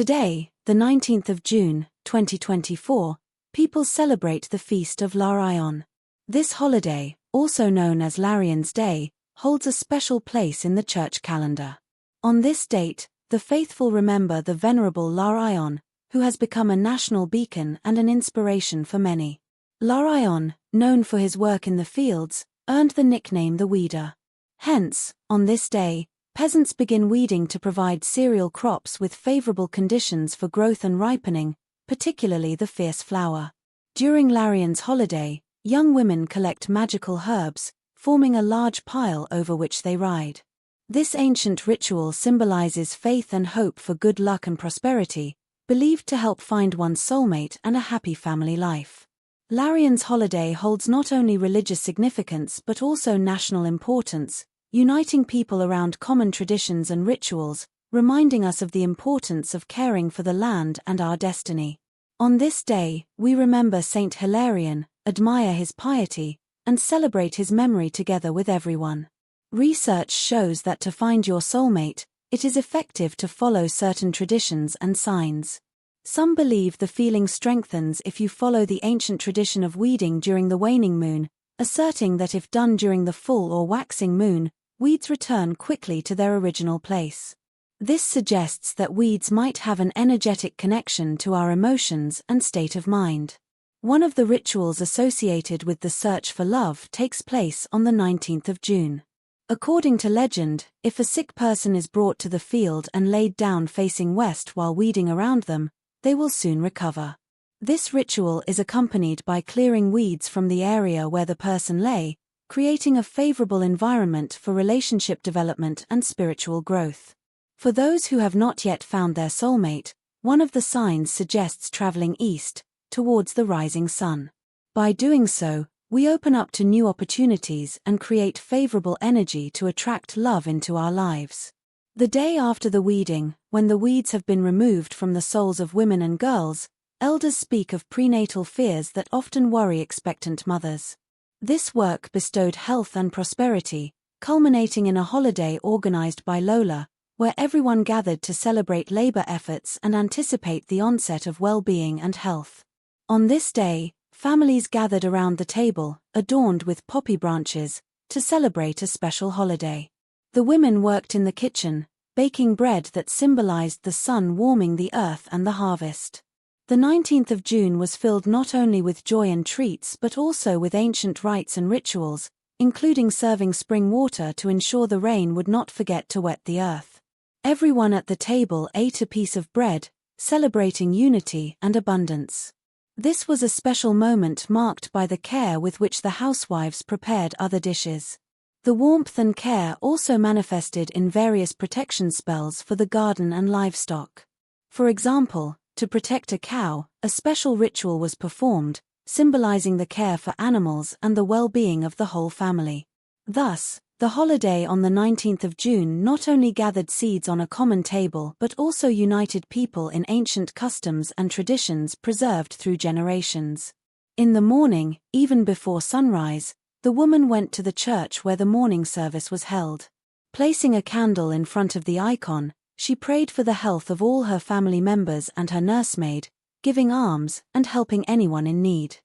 Today, the 19th of June, 2024, people celebrate the feast of Larionov. This holiday, also known as Larion's Day, holds a special place in the church calendar. On this date, the faithful remember the venerable Larionov, who has become a national beacon and an inspiration for many. Larionov, known for his work in the fields, earned the nickname the Weeder. Hence, on this day, peasants begin weeding to provide cereal crops with favorable conditions for growth and ripening, particularly the fierce flower. During Larion's holiday, young women collect magical herbs, forming a large pile over which they ride. This ancient ritual symbolizes faith and hope for good luck and prosperity, believed to help find one's soulmate and a happy family life. Larion's holiday holds not only religious significance but also national importance, uniting people around common traditions and rituals, reminding us of the importance of caring for the land and our destiny. On this day, we remember Saint Hilarion, admire his piety, and celebrate his memory together with everyone. Research shows that to find your soulmate, it is effective to follow certain traditions and signs. Some believe the feeling strengthens if you follow the ancient tradition of weeding during the waning moon, asserting that if done during the full or waxing moon, weeds return quickly to their original place. This suggests that weeds might have an energetic connection to our emotions and state of mind. One of the rituals associated with the search for love takes place on the 19th of June. According to legend, if a sick person is brought to the field and laid down facing west while weeding around them, they will soon recover. This ritual is accompanied by clearing weeds from the area where the person lay, creating a favorable environment for relationship development and spiritual growth. For those who have not yet found their soulmate, one of the signs suggests traveling east, towards the rising sun. By doing so, we open up to new opportunities and create favorable energy to attract love into our lives. The day after the weeding, when the weeds have been removed from the souls of women and girls, elders speak of prenatal fears that often worry expectant mothers. This work bestowed health and prosperity, culminating in a holiday organized by Lola, where everyone gathered to celebrate labor efforts and anticipate the onset of well-being and health. On this day, families gathered around the table, adorned with poppy branches, to celebrate a special holiday. The women worked in the kitchen, baking bread that symbolized the sun warming the earth and the harvest. The 19th of June was filled not only with joy and treats but also with ancient rites and rituals, including serving spring water to ensure the rain would not forget to wet the earth. Everyone at the table ate a piece of bread, celebrating unity and abundance. This was a special moment marked by the care with which the housewives prepared other dishes. The warmth and care also manifested in various protection spells for the garden and livestock. For example, to protect a cow, a special ritual was performed, symbolizing the care for animals and the well-being of the whole family. Thus, the holiday on the 19th of June not only gathered seeds on a common table but also united people in ancient customs and traditions preserved through generations. In the morning, even before sunrise, the woman went to the church where the morning service was held. Placing a candle in front of the icon, she prayed for the health of all her family members and her nursemaid, giving alms and helping anyone in need.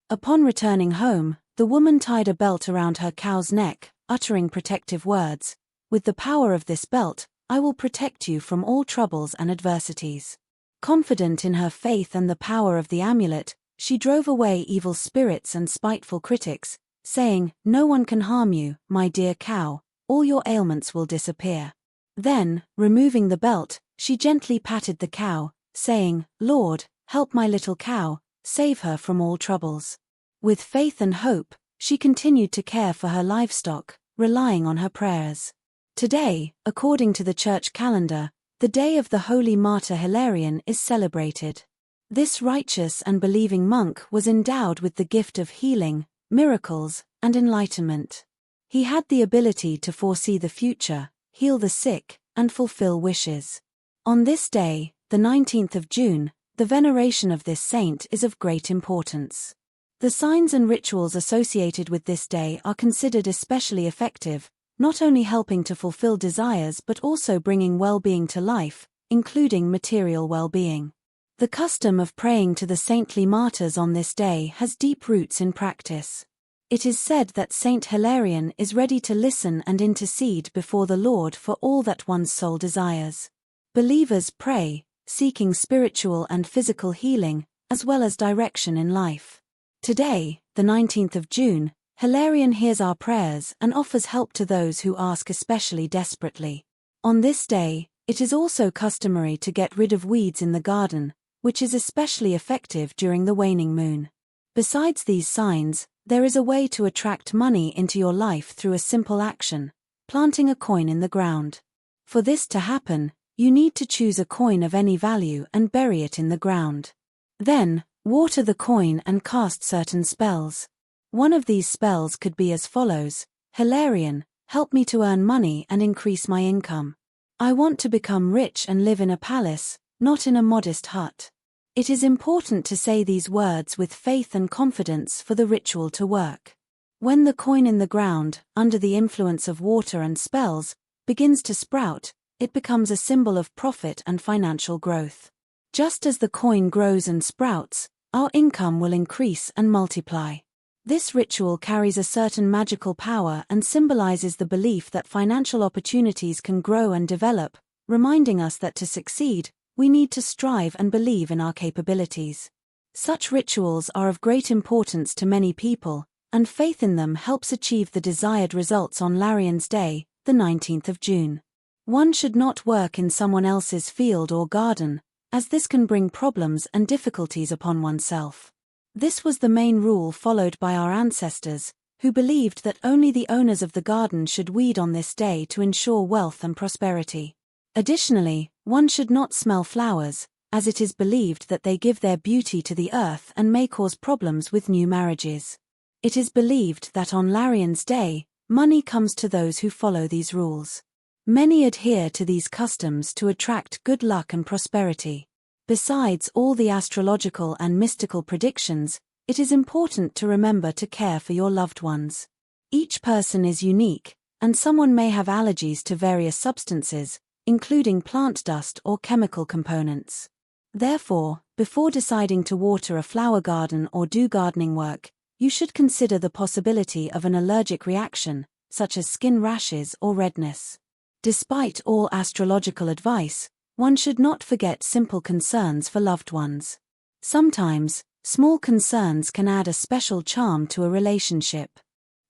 Upon returning home, the woman tied a belt around her cow's neck, uttering protective words, "With the power of this belt, I will protect you from all troubles and adversities." Confident in her faith and the power of the amulet, she drove away evil spirits and spiteful critics, saying, "No one can harm you, my dear cow, all your ailments will disappear." Then, removing the belt, she gently patted the cow, saying, "Lord, help my little cow, save her from all troubles." With faith and hope, she continued to care for her livestock, relying on her prayers. Today, according to the church calendar, the day of the holy martyr Hilarion is celebrated. This righteous and believing monk was endowed with the gift of healing, miracles, and enlightenment. He had the ability to foresee the future, heal the sick, and fulfill wishes. On this day, the 19th of June, the veneration of this saint is of great importance. The signs and rituals associated with this day are considered especially effective, not only helping to fulfill desires but also bringing well-being to life, including material well-being. The custom of praying to the saintly martyrs on this day has deep roots in practice. It is said that Saint Hilarion is ready to listen and intercede before the Lord for all that one's soul desires. Believers pray, seeking spiritual and physical healing, as well as direction in life. Today, the 19th of June, Hilarion hears our prayers and offers help to those who ask especially desperately. On this day, it is also customary to get rid of weeds in the garden, which is especially effective during the waning moon. Besides these signs, there is a way to attract money into your life through a simple action: planting a coin in the ground. For this to happen, you need to choose a coin of any value and bury it in the ground. Then, water the coin and cast certain spells. One of these spells could be as follows: Hilarion, help me to earn money and increase my income. I want to become rich and live in a palace, not in a modest hut. It is important to say these words with faith and confidence for the ritual to work. When the coin in the ground, under the influence of water and spells, begins to sprout, it becomes a symbol of profit and financial growth. Just as the coin grows and sprouts, our income will increase and multiply. This ritual carries a certain magical power and symbolizes the belief that financial opportunities can grow and develop, reminding us that to succeed, we need to strive and believe in our capabilities. Such rituals are of great importance to many people, and faith in them helps achieve the desired results on Larion's Day, the 19th of June. One should not work in someone else's field or garden, as this can bring problems and difficulties upon oneself. This was the main rule followed by our ancestors, who believed that only the owners of the garden should weed on this day to ensure wealth and prosperity. Additionally, one should not smell flowers, as it is believed that they give their beauty to the earth and may cause problems with new marriages. It is believed that on Larion's Day, money comes to those who follow these rules. Many adhere to these customs to attract good luck and prosperity. Besides all the astrological and mystical predictions, it is important to remember to care for your loved ones. Each person is unique, and someone may have allergies to various substances, including plant dust or chemical components. Therefore, before deciding to water a flower garden or do gardening work, you should consider the possibility of an allergic reaction, such as skin rashes or redness. Despite all astrological advice, one should not forget simple concerns for loved ones. Sometimes, small concerns can add a special charm to a relationship.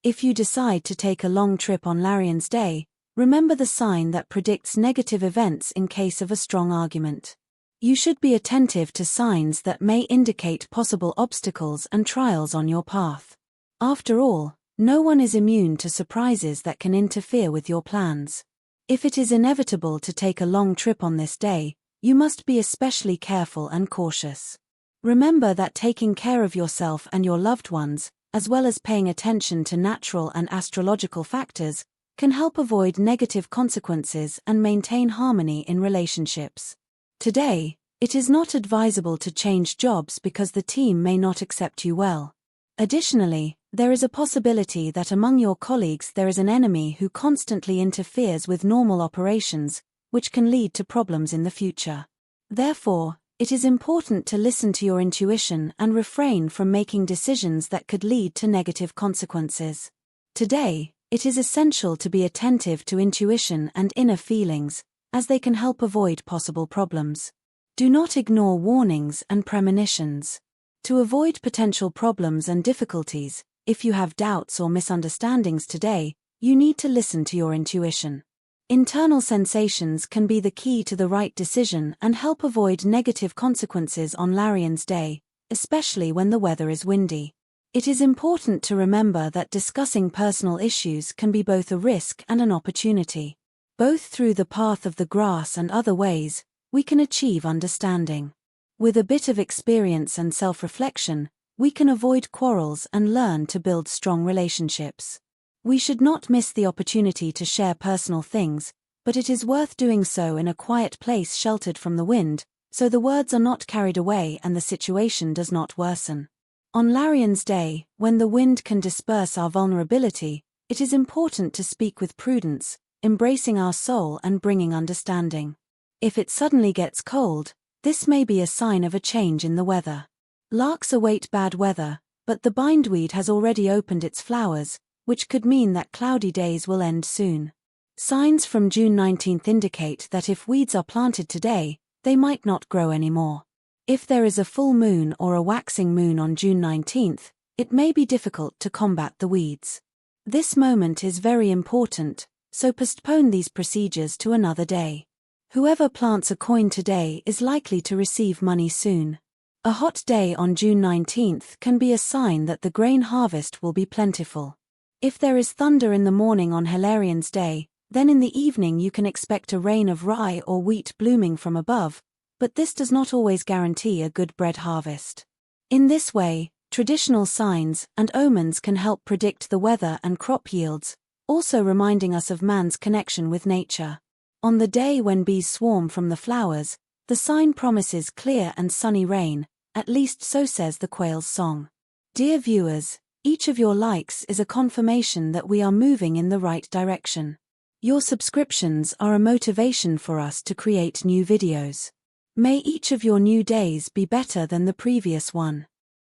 If you decide to take a long trip on Larion's Day, remember the sign that predicts negative events in case of a strong argument. You should be attentive to signs that may indicate possible obstacles and trials on your path. After all, no one is immune to surprises that can interfere with your plans. If it is inevitable to take a long trip on this day, you must be especially careful and cautious. Remember that taking care of yourself and your loved ones, as well as paying attention to natural and astrological factors, can help avoid negative consequences and maintain harmony in relationships. Today, it is not advisable to change jobs because the team may not accept you well. Additionally, there is a possibility that among your colleagues there is an enemy who constantly interferes with normal operations, which can lead to problems in the future. Therefore, it is important to listen to your intuition and refrain from making decisions that could lead to negative consequences. Today, it is essential to be attentive to intuition and inner feelings, as they can help avoid possible problems. Do not ignore warnings and premonitions. To avoid potential problems and difficulties, if you have doubts or misunderstandings today, you need to listen to your intuition. Internal sensations can be the key to the right decision and help avoid negative consequences on Larion's Day, especially when the weather is windy. It is important to remember that discussing personal issues can be both a risk and an opportunity. Both through the path of the grass and other ways, we can achieve understanding. With a bit of experience and self-reflection, we can avoid quarrels and learn to build strong relationships. We should not miss the opportunity to share personal things, but it is worth doing so in a quiet place sheltered from the wind, so the words are not carried away and the situation does not worsen. On Larion's Day, when the wind can disperse our vulnerability, it is important to speak with prudence, embracing our soul and bringing understanding. If it suddenly gets cold, this may be a sign of a change in the weather. Larks await bad weather, but the bindweed has already opened its flowers, which could mean that cloudy days will end soon. Signs from June 19th indicate that if weeds are planted today, they might not grow anymore. If there is a full moon or a waxing moon on June 19th, it may be difficult to combat the weeds. This moment is very important, so postpone these procedures to another day. Whoever plants a coin today is likely to receive money soon. A hot day on June 19th can be a sign that the grain harvest will be plentiful. If there is thunder in the morning on Larion's Day, then in the evening you can expect a rain of rye or wheat blooming from above, but this does not always guarantee a good bread harvest. In this way, traditional signs and omens can help predict the weather and crop yields, also reminding us of man's connection with nature. On the day when bees swarm from the flowers, the sign promises clear and sunny rain, at least so says the quail's song. Dear viewers, each of your likes is a confirmation that we are moving in the right direction. Your subscriptions are a motivation for us to create new videos. May each of your new days be better than the previous one.